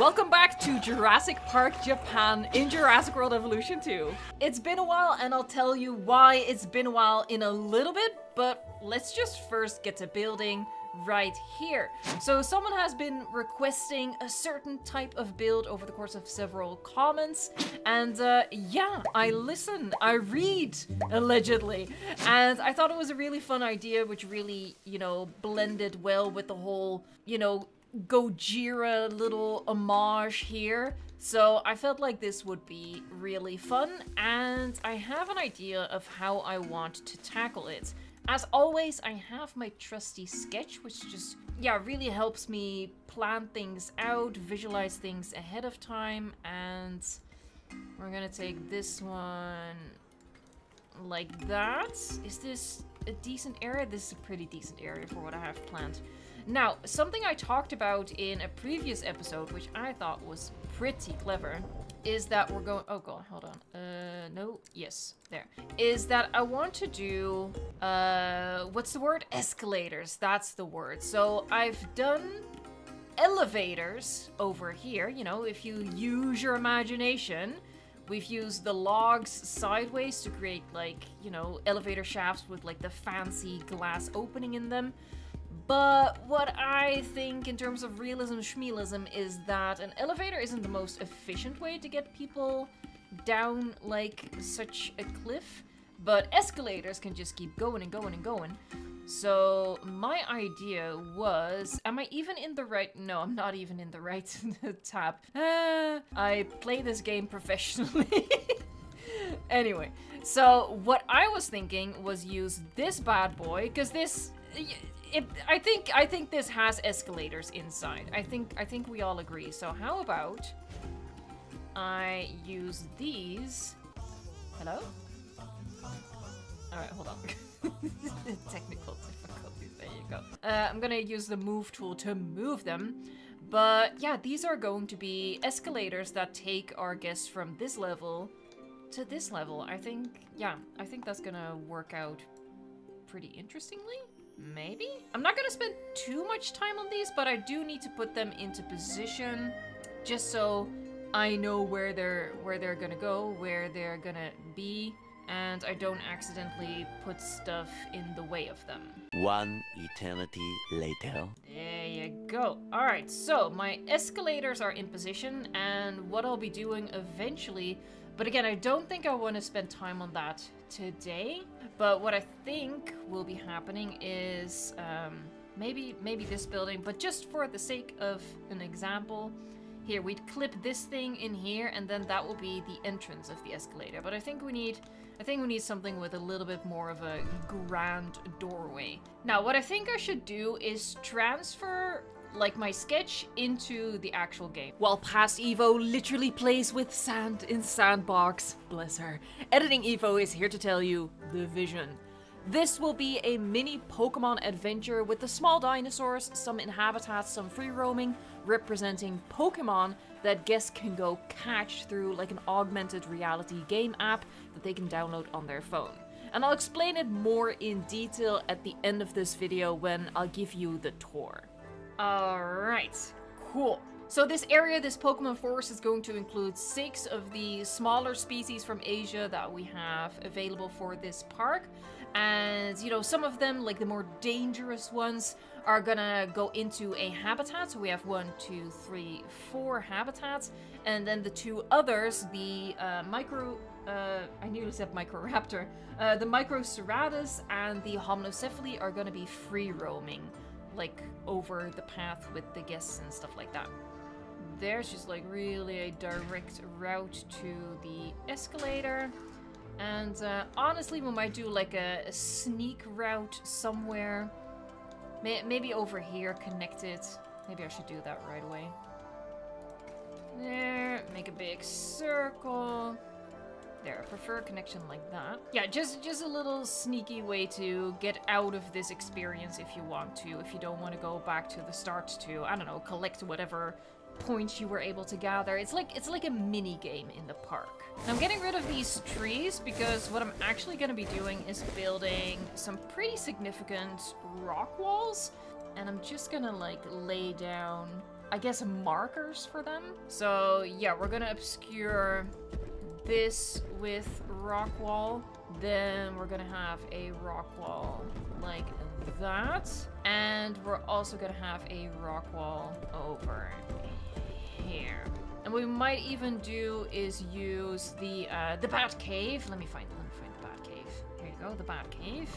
welcome back to Jurassic Park Japan in Jurassic World Evolution 2. It's been a while and I'll tell you why it's been a while in a little bit, but let's just first get to building right here. So someone has been requesting a certain type of build over the course of several comments, and yeah, I listen, I read, allegedly, and I thought it was a really fun idea, which really, you know, blended well with the whole, you know, Gojira little homage here. So I felt like this would be really fun, and I have an idea of how I want to tackle it. As always, I have my trusty sketch, which just, yeah, really helps me plan things out, visualize things ahead of time, and we're gonna take this one like that. Is this a decent area? This is a pretty decent area for what I have planned. Now, something I talked about in a previous episode, which I thought was pretty clever, is that we're going, oh god, hold on, no, yes, there, is that I want to do, what's the word? Escalators, that's the word. So I've done elevators over here, you know, if you use your imagination. We've used the logs sideways to create, like, you know, elevator shafts with, like, the fancy glass opening in them. But what I think in terms of realism schmealism is that an elevator isn't the most efficient way to get people down, like, such a cliff. But escalators can just keep going and going and going. So my idea was, am I even in the right? No, I'm not even in the right tab. I play this game professionally. Anyway, so what I was thinking was use this bad boy, because this, I think this has escalators inside. I think we all agree. So how about I use these? Hello? All right, hold on. Technical difficulties, there you go. I'm gonna use the move tool to move them. But yeah, these are going to be escalators that take our guests from this level to this level. I think, yeah, I think that's gonna work out pretty interestingly. Maybe? I'm not gonna spend too much time on these, but I do need to put them into position just so I know where they're gonna go, where they're gonna be, and I don't accidentally put stuff in the way of them. One eternity later. There you go. Alright, so my escalators are in position, and what I'll be doing eventually, but again, I don't think I want to spend time on that today, but what I think will be happening is maybe this building, but just for the sake of an example, here, we'd clip this thing in here, and then that will be the entrance of the escalator. But I think we need something with a little bit more of a grand doorway. Now, what I think I should do is transfer, like, my sketch into the actual game. While past Evo literally plays with sand in Sandbox, bless her, editing Evo is here to tell you the vision. This will be a mini Pokemon adventure with the small dinosaurs, some in habitats, some free roaming, representing Pokemon that guests can go catch through like an augmented reality game app that they can download on their phone. And I'll explain it more in detail at the end of this video when I'll give you the tour. Alright, cool. So this area, this Pokemon Forest, is going to include 6 of the smaller species from Asia that we have available for this park. And, you know, some of them, like the more dangerous ones, are gonna go into a habitat. So we have 1, 2, 3, 4 habitats. And then the 2 others, the I nearly said Microraptor, the Microceratus and the Hominocephaly are gonna be free roaming, like over the path with the guests and stuff like that. There's just like really a direct route to the escalator. And honestly, we might do like a sneak route somewhere. Maybe over here, connected. Maybe I should do that right away. There, make a big circle. There, I prefer a connection like that. Yeah, just a little sneaky way to get out of this experience if you want to. If you don't want to go back to the start to, I don't know, collect whatever points you were able to gather. It's like a mini game in the park. And I'm getting rid of these trees because what I'm actually going to be doing is building some pretty significant rock walls, and I'm just gonna like lay down I guess, markers for them. So yeah, we're gonna obscure this with rock wall. Then we're gonna have a rock wall like that. And we're also gonna have a rock wall over here. And what we might even do is use the bat cave. Let me find the bat cave. Here you go, the bat cave.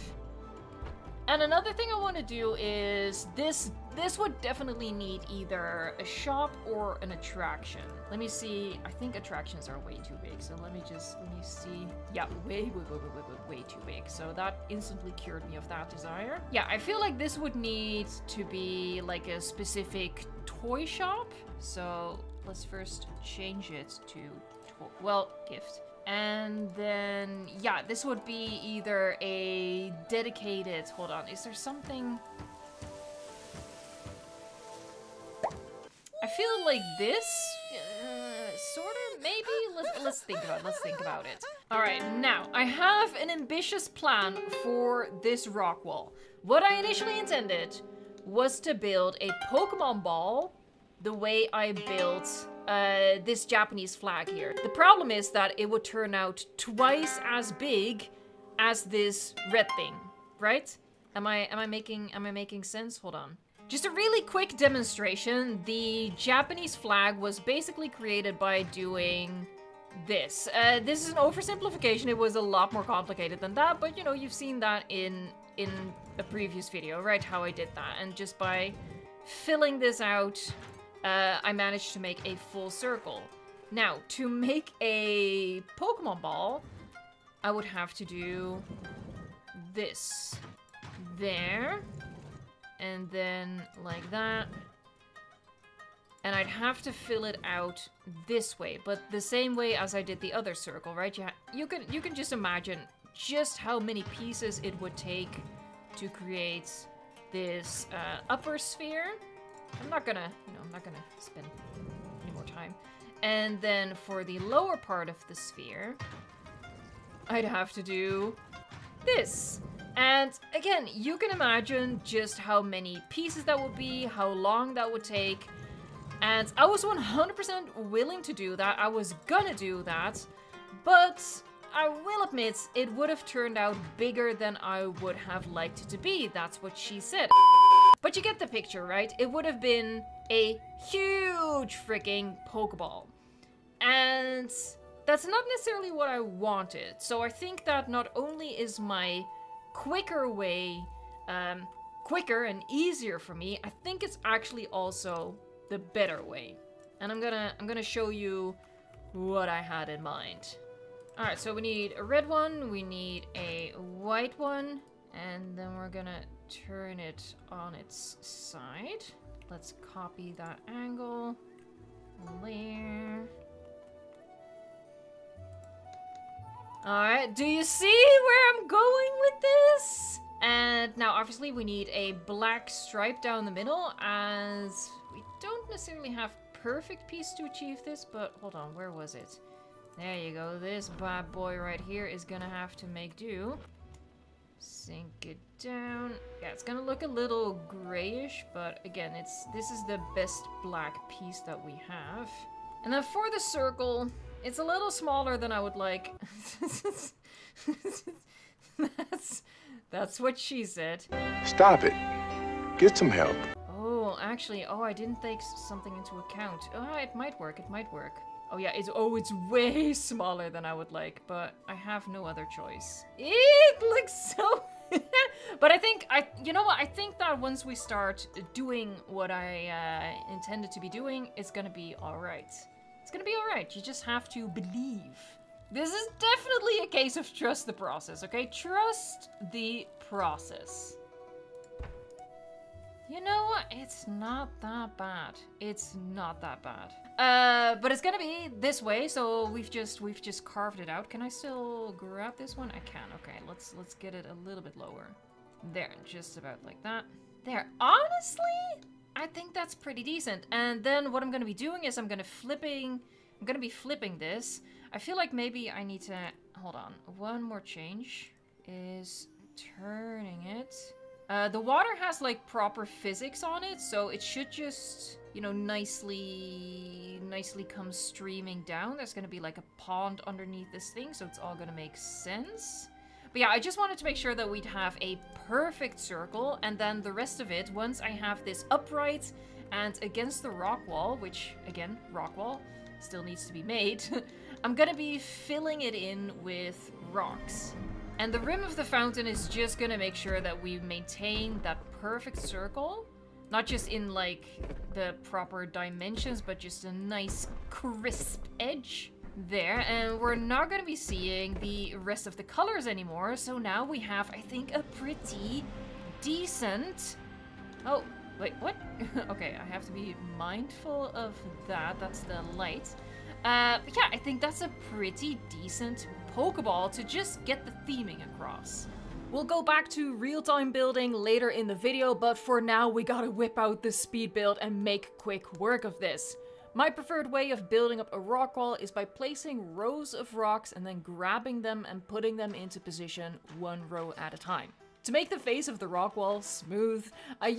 And another thing I want to do is this would definitely need either a shop or an attraction. Let me see. I think attractions are way too big. So let me see. Yeah, way too big. So that instantly cured me of that desire. Yeah, I feel like this would need to be like a specific toy shop. So let's first change it to gift. And then, yeah, this would be either a dedicated... Hold on, is there something... I feel like this, sort of, maybe? Let's think about it. Alright, now, I have an ambitious plan for this rock wall. What I initially intended was to build a Pokemon ball the way I built this Japanese flag here. The problem is that it would turn out twice as big as this red thing, right? Am I making sense? Hold on. Just a really quick demonstration. The Japanese flag was basically created by doing this. This is an oversimplification. It was a lot more complicated than that, but you know, you've seen that in a previous video, right? How I did that. And just by filling this out, I managed to make a full circle. Now, to make a Pokemon ball, I would have to do this. There. And then like that. And I'd have to fill it out this way, but the same way as I did the other circle, right? You can just imagine just how many pieces it would take to create this upper sphere. I'm not gonna spend any more time. And then for the lower part of the sphere, I'd have to do this. And again, you can imagine just how many pieces that would be, how long that would take. And I was 100% willing to do that. I was gonna do that. But I will admit, it would have turned out bigger than I would have liked it to be. That's what she said. But you get the picture, right? It would have been a huge freaking Pokeball. And that's not necessarily what I wanted. So I think that not only is my quicker way quicker and easier for me, I think it's actually also the better way. And I'm gonna show you what I had in mind. Alright, so we need a red one, we need a white one, and then we're gonna turn it on its side. Let's copy that angle. There. Alright, do you see where I'm going with this? And now obviously we need a black stripe down the middle, as we don't necessarily have perfect piece to achieve this, but hold on, where was it? There you go, this bad boy right here is gonna have to make do. Sink it down. Yeah, it's gonna look a little grayish, but again, this is the best black piece that we have. And then for the circle, it's a little smaller than I would like. That's what she said. Stop it. Get some help. Oh, actually, I didn't take something into account. Oh, it might work, it might work. Oh yeah, it's way smaller than I would like, but I have no other choice. It looks so... But I think, you know what, I think that once we start doing what I intended to be doing, it's gonna be alright. It's gonna be alright, you just have to believe. This is definitely a case of trust the process, okay? Trust the process. You know what? It's not that bad. It's not that bad. But it's gonna be this way, so we've just carved it out. Can I still grab this one? I can. Okay, let's get it a little bit lower. There, just about like that. There. Honestly, I think that's pretty decent. And then what I'm gonna be doing is I'm gonna be flipping this. I feel like maybe I need to, hold on. One more change is turning it The water has like proper physics on it, so it should just, you know, nicely come streaming down. There's gonna be like a pond underneath this thing, so it's all gonna make sense. But yeah, I just wanted to make sure that we'd have a perfect circle, and then the rest of it, once I have this upright and against the rock wall, which, again, rock wall, still needs to be made, I'm gonna be filling it in with rocks. And the rim of the fountain is just gonna make sure that we maintain that perfect circle, not just in, like, the proper dimensions, but just a nice, crisp edge. There, and we're not going to be seeing the rest of the colors anymore, so now we have, I think, a pretty decent... Oh, wait, what? Okay, I have to be mindful of that. That's the light. But yeah, I think that's a pretty decent Pokeball to just get the theming across. We'll go back to real-time building later in the video, but for now we gotta whip out the speed build and make quick work of this. My preferred way of building up a rock wall is by placing rows of rocks and then grabbing them and putting them into position one row at a time. To make the face of the rock wall smooth, I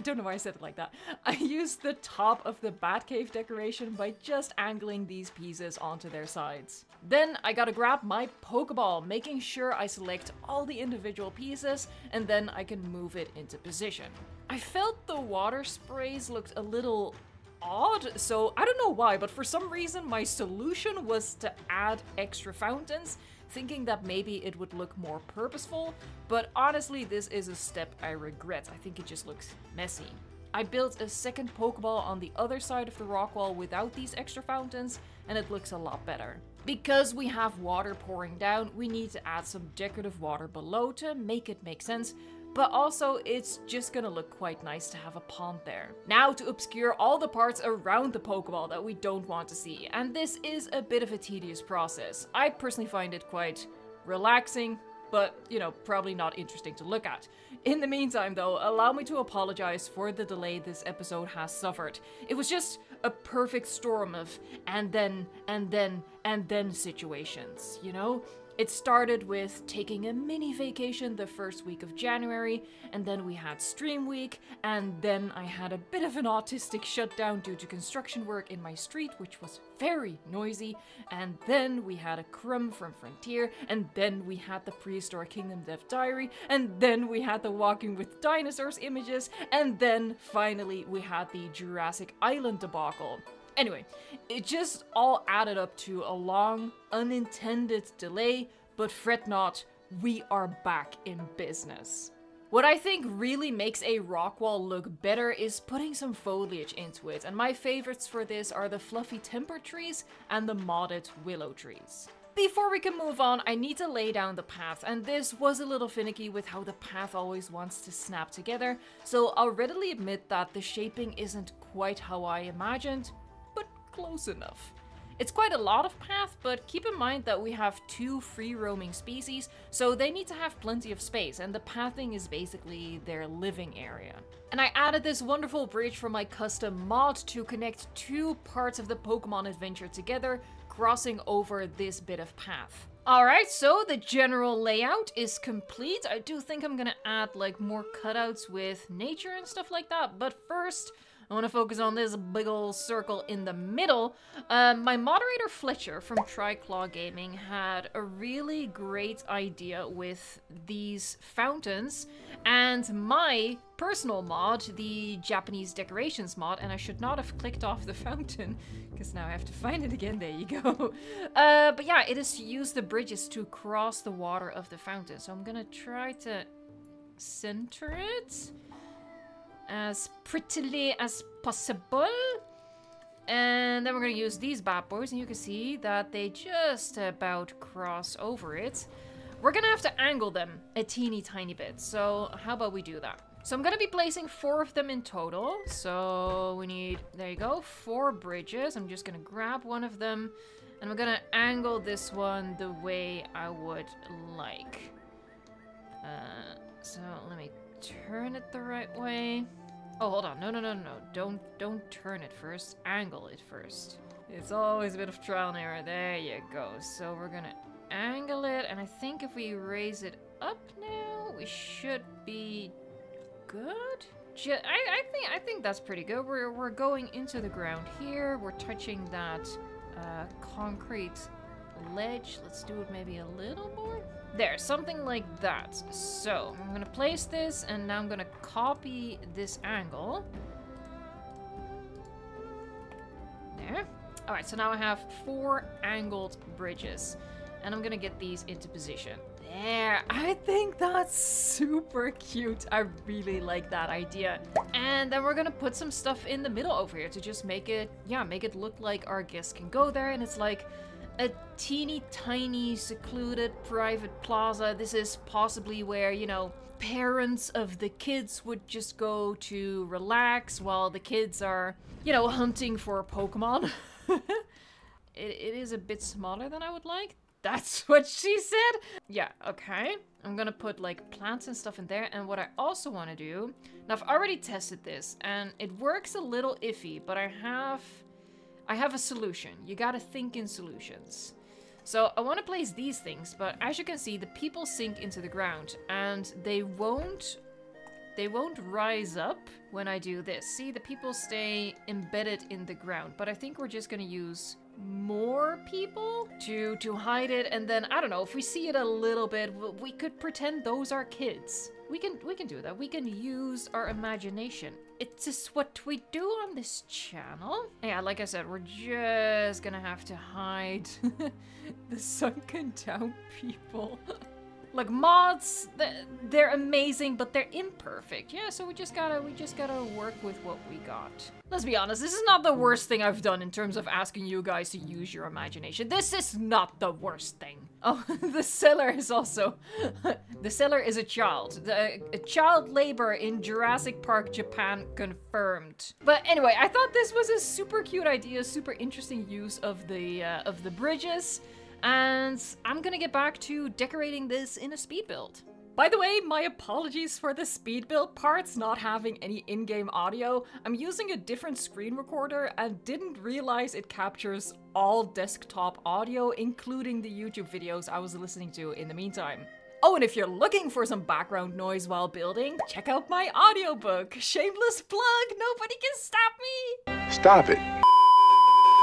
don't know why I said it like that, I used the top of the Batcave decoration by just angling these pieces onto their sides. Then I gotta grab my Pokeball, making sure I select all the individual pieces, and then I can move it into position. I felt the water sprays looked a little odd, so I don't know why, but for some reason my solution was to add extra fountains, thinking that maybe it would look more purposeful, but honestly this is a step I regret. I think it just looks messy. I built a second Pokeball on the other side of the rock wall without these extra fountains, and it looks a lot better. Because we have water pouring down, we need to add some decorative water below to make it make sense, but also it's just gonna look quite nice to have a pond there. Now to obscure all the parts around the Pokeball that we don't want to see, and this is a bit of a tedious process. I personally find it quite relaxing, but, you know, probably not interesting to look at. In the meantime though, allow me to apologize for the delay this episode has suffered. It was just a perfect storm of and then situations, you know? It started with taking a mini vacation the first week of January, and then we had Stream Week, and then I had a bit of an autistic shutdown due to construction work in my street, which was very noisy, and then we had a crumb from Frontier, and then we had the Prehistoric Kingdom Dev Diary, and then we had the Walking with Dinosaurs images, and then finally we had the Jurassic Island debacle. Anyway, it just all added up to a long, unintended delay, but fret not, we are back in business. What I think really makes a rock wall look better is putting some foliage into it, and my favorites for this are the fluffy timber trees and the modded willow trees. Before we can move on, I need to lay down the path, and this was a little finicky with how the path always wants to snap together, so I'll readily admit that the shaping isn't quite how I imagined, close enough. It's quite a lot of path, but keep in mind that we have 2 free-roaming species, so they need to have plenty of space, and the pathing is basically their living area. And I added this wonderful bridge from my custom mod to connect 2 parts of the Pokemon adventure together, crossing over this bit of path. Alright, so the general layout is complete. I do think I'm gonna add like more cutouts with nature and stuff like that, but first I want to focus on this big ol' circle in the middle. My moderator Fletcher from Triclaw Gaming had a really great idea with these fountains, and my personal mod, the Japanese decorations mod, and I should not have clicked off the fountain, because now I have to find it again, there you go. But yeah, it is to use the bridges to cross the water of the fountain, so I'm gonna try to center it as prettily as possible. And then we're gonna use these bad boys, and you can see that they just about cross over it. We're gonna have to angle them a teeny tiny bit, so how about we do that? So I'm gonna be placing 4 of them in total. So we need, there you go, 4 bridges. I'm just gonna grab one of them, and I'm gonna angle this one the way I would like. So let me turn it the right way. Oh, hold on. No. Don't turn it first. Angle it first. It's always a bit of trial and error. There you go. So we're gonna angle it, and I think if we raise it up now, we should be good. I think that's pretty good. We're going into the ground here. We're touching that concrete ledge. Let's do it maybe a little more. There, something like that. So I'm gonna place this, and now I'm gonna copy this angle. There. All right, so now I have 4 angled bridges, and I'm gonna get these into position. There, I think that's super cute. I really like that idea. And then we're gonna put some stuff in the middle over here to just make it, yeah, make it look like our guests can go there, and it's like a teeny tiny secluded private plaza. This is possibly where, you know, parents of the kids would just go to relax while the kids are, you know, hunting for Pokemon. It is a bit smaller than I would like. That's what she said. Yeah, okay. I'm gonna put like plants and stuff in there. And what I also want to do, now I've already tested this and it works a little iffy, but I have a solution. You gotta think in solutions. So I want to place these things, but as you can see, the people sink into the ground and they won't rise up when I do this. See, the people stay embedded in the ground, but I think we're just gonna use more people to hide it, and then I don't know, if we see it a little bit, we could pretend those are kids. We can do that. We can use our imagination. It's just what we do on this channel. Yeah, like I said, we're just gonna have to hide the sunken down people. Like mods, they're amazing, but they're imperfect. Yeah, so we just gotta work with what we got. Let's be honest, this is not the worst thing I've done in terms of asking you guys to use your imagination. This is not the worst thing. Oh, the seller is also... the seller is a child. A child labor in Jurassic Park, Japan confirmed. But anyway, I thought this was a super cute idea, super interesting use of the bridges. And I'm gonna get back to decorating this in a speed build. By the way, my apologies for the speed build parts not having any in-game audio. I'm using a different screen recorder and didn't realize it captures all desktop audio, including the YouTube videos I was listening to in the meantime. Oh, and if you're looking for some background noise while building, check out my audiobook. Shameless plug, nobody can stop me! Stop it.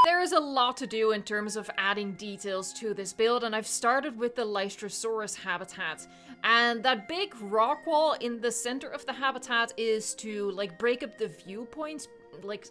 There is a lot to do in terms of adding details to this build, and I've started with the Lystrosaurus habitat. And that big rock wall in the center of the habitat is to like break up the viewpoints, like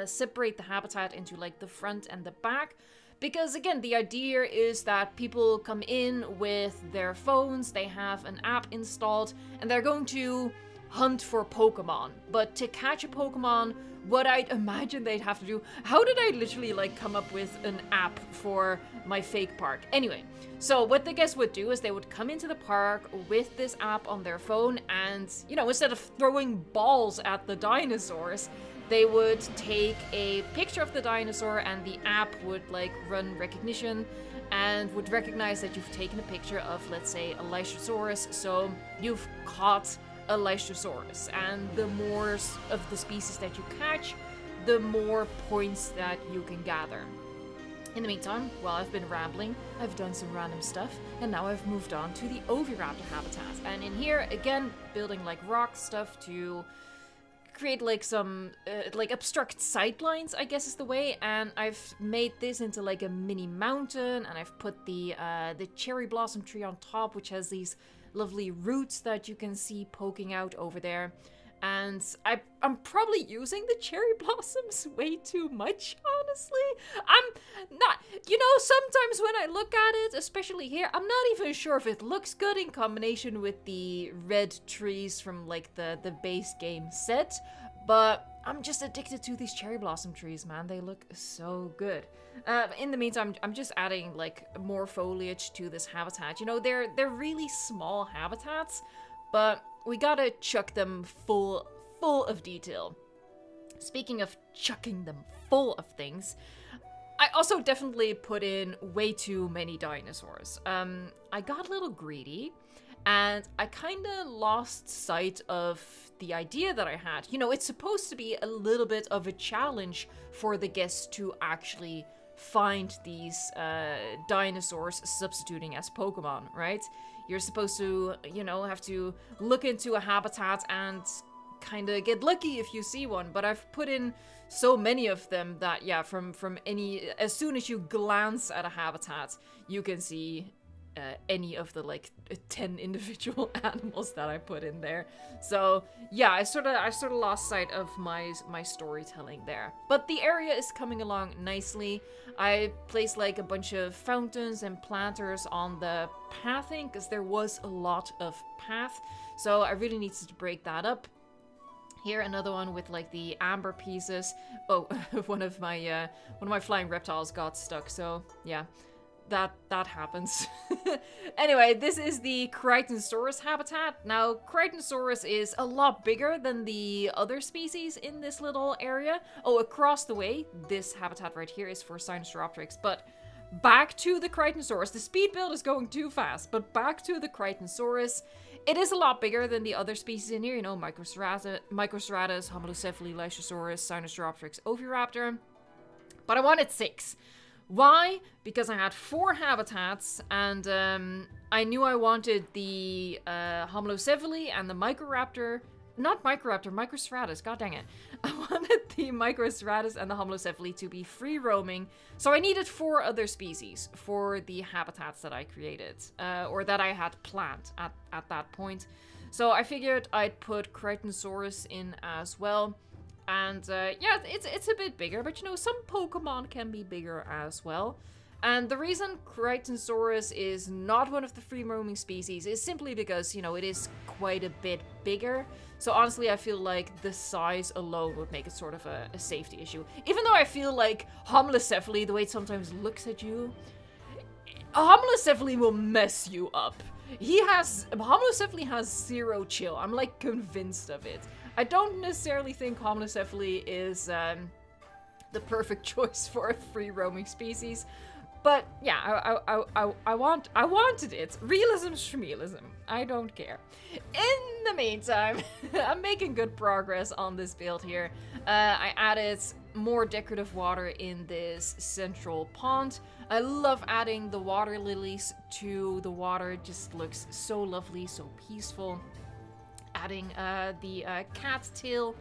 separate the habitat into like the front and the back. Because again, the idea is that people come in with their phones, they have an app installed, and they're going to hunt for Pokemon. But to catch a Pokemon, what I'd imagine they'd have to do... How did I literally like come up with an app for my fake park? Anyway, so what the guests would do is they would come into the park with this app on their phone and, you know, instead of throwing balls at the dinosaurs, they would take a picture of the dinosaur and the app would like run recognition and would recognize that you've taken a picture of, let's say, a Lystrosaurus, so you've caught a Lystrosaurus, and the more of the species that you catch, the more points that you can gather. In the meantime, while I've been rambling, I've done some random stuff, and now I've moved on to the Oviraptor habitat. And in here, again, building like rock stuff to create like some like obstruct sightlines, I guess is the way. And I've made this into like a mini mountain, and I've put the cherry blossom tree on top, which has these lovely roots that you can see poking out over there. And I'm probably using the cherry blossoms way too much, honestly. I'm not, you know, sometimes when I look at it, especially here, I'm not even sure if it looks good in combination with the red trees from like the base game set, but I'm just addicted to these cherry blossom trees, man. They look so good. In the meantime, I'm just adding like more foliage to this habitat. You know, they're really small habitats, but we gotta chuck them full of detail. Speaking of chucking them full of things, I also definitely put in way too many dinosaurs. I got a little greedy, and I kinda lost sight of the idea that I had. You know, it's supposed to be a little bit of a challenge for the guests to actually find these dinosaurs substituting as Pokemon, right? You're supposed to, you know, have to look into a habitat and kind of get lucky if you see one, but I've put in so many of them that, yeah, from any, as soon as you glance at a habitat, you can see any of the like 10 individual animals that I put in there. So yeah, I sort of lost sight of my storytelling there. But the area is coming along nicely. I placed like a bunch of fountains and planters on the pathing because there was a lot of path. So I really needed to break that up. Here, another one with like the amber pieces. Oh, one of my flying reptiles got stuck. So yeah. That happens. Anyway, this is the Crichtonsaurus habitat. Now, Crichtonsaurus is a lot bigger than the other species in this little area. Oh, across the way, this habitat right here is for Sinosauropteryx. But back to the Crichtonsaurus. The speed build is going too fast, but back to the Crichtonsaurus. It is a lot bigger than the other species in here, you know, Microstratus, Homalocephali, Lycosaurus, Sinosauropteryx, Oviraptor. But I wanted 6. Why? Because I had 4 habitats, and I knew I wanted the Homalocephali and the Microstratus, god dang it. I wanted the Microstratus and the Homalocephali to be free roaming, so I needed 4 other species for the habitats that I created, or that I had planned at that point. So I figured I'd put Crichtonsaurus in as well. And yeah, it's a bit bigger, but you know, some Pokemon can be bigger as well. And the reason Crichtonsaurus is not one of the free roaming species is simply because, you know, it is quite a bit bigger. So honestly, I feel like the size alone would make it sort of a safety issue. Even though I feel like Homalocephali, the way it sometimes looks at you, Homalocephali will mess you up. Homalocephali has 0 chill. I'm like convinced of it. I don't necessarily think Homalocephali is the perfect choice for a free roaming species, but yeah, I wanted it. Realism shrealism. I don't care. In the meantime, I'm making good progress on this build here. I added more decorative water in this central pond. I love adding the water lilies to the water. It just looks so lovely, so peaceful. Adding the cattail,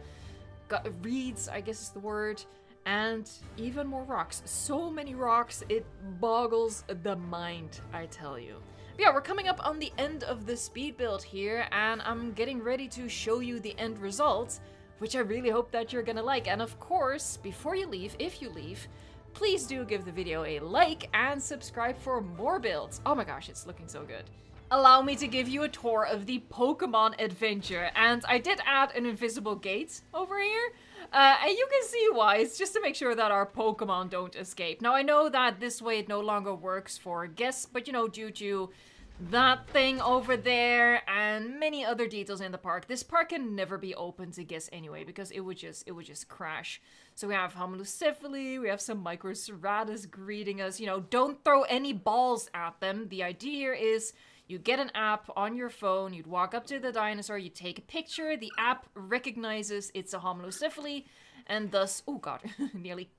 reeds, I guess is the word, and even more rocks. So many rocks, it boggles the mind, I tell you. But yeah, we're coming up on the end of the speed build here, and I'm getting ready to show you the end result, which I really hope that you're gonna like. And of course, before you leave, if you leave, please do give the video a like and subscribe for more builds. Oh my gosh, it's looking so good. Allow me to give you a tour of the Pokemon Adventure, and I did add an invisible gate over here, and you can see why. It's just to make sure that our Pokemon don't escape. Now, I know that this way it no longer works for guests, but you know, due to that thing over there and many other details in the park, this park can never be open to guests anyway, because it would just crash. So we have Homalocephali, we have some Microstratus greeting us. You know, don't throw any balls at them. The idea here is you get an app on your phone, you'd walk up to the dinosaur, you take a picture, the app recognizes it's a Homalocephali, and thus, oh god, nearly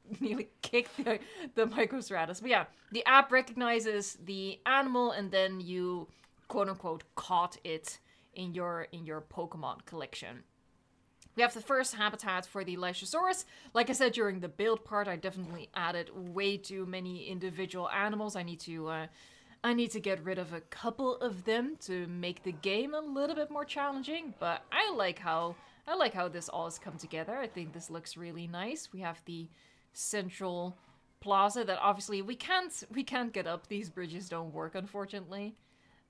kicked the Microstratus. But yeah, the app recognizes the animal, and then you, quote-unquote, caught it in your Pokemon collection. We have the first habitat for the Lycosaurus. Like I said during the build part, I definitely added way too many individual animals. I need to get rid of a couple of them to make the game a little bit more challenging, but I like how this all has come together. I think this looks really nice. We have the central plaza that obviously we can't get up. These bridges don't work, unfortunately.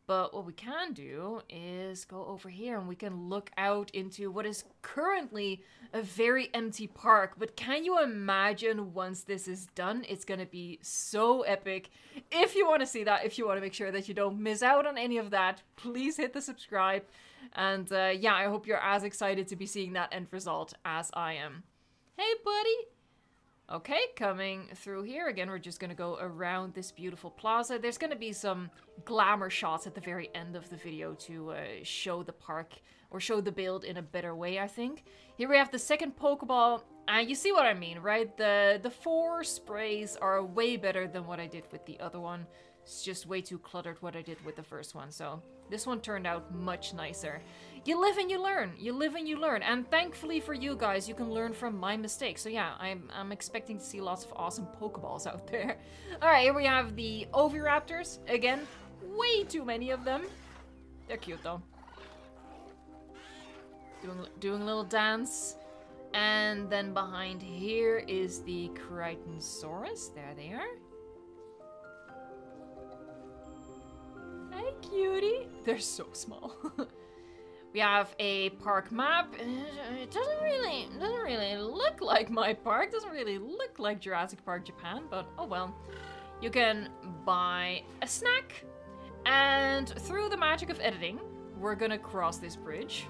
But what we can do is go over here and we can look out into what is currently a very empty park. But can you imagine once this is done? It's gonna be so epic. If you want to see that, if you want to make sure that you don't miss out on any of that, please hit the subscribe. And yeah, I hope you're as excited to be seeing that end result as I am. Hey, buddy! Okay, coming through here. Again, we're just going to go around this beautiful plaza. There's going to be some glamour shots at the very end of the video to show the park, or show the build in a better way, I think. Here we have the second Pokeball, and you see what I mean, right? The 4 sprays are way better than what I did with the other one. It's just way too cluttered what I did with the first one, so this one turned out much nicer. you live and you learn. You live and you learn. And thankfully for you guys, you can learn from my mistakes. So yeah, I'm expecting to see lots of awesome Pokeballs out there. Alright, here we have the Oviraptors. Again, way too many of them. They're cute though. Doing a little dance. And then behind here is the Crichtonsaurus. There they are. Hi, cutie. They're so small. We have a park map. It doesn't really look like my park. Doesn't really look like Jurassic Park Japan, but oh well. You can buy a snack, and through the magic of editing, we're gonna cross this bridge.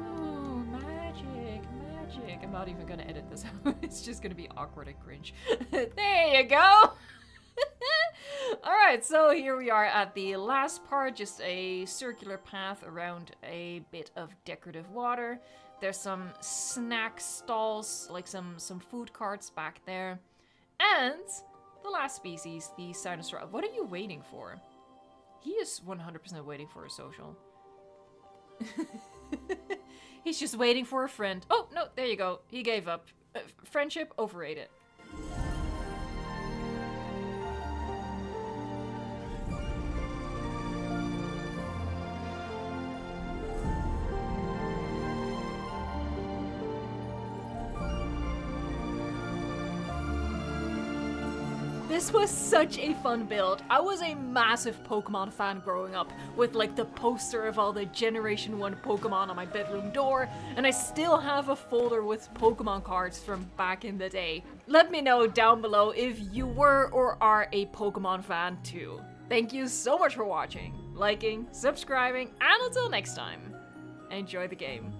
Ooh, magic. I'm not even gonna edit this out. It's just gonna be awkward and cringe. There you go. Alright, so here we are at the last part, just a circular path around a bit of decorative water. There's some snack stalls, like some food carts back there. And the last species, the Sinosauria. What are you waiting for? He is 100% waiting for a social. He's just waiting for a friend. Oh, no, there you go. He gave up. Friendship, overrated. This was such a fun build. I was a massive Pokemon fan growing up, with like the poster of all the Generation 1 Pokemon on my bedroom door, and I still have a folder with Pokemon cards from back in the day. Let me know down below if you were or are a Pokemon fan too. Thank you so much for watching, liking, subscribing, and until next time, enjoy the game.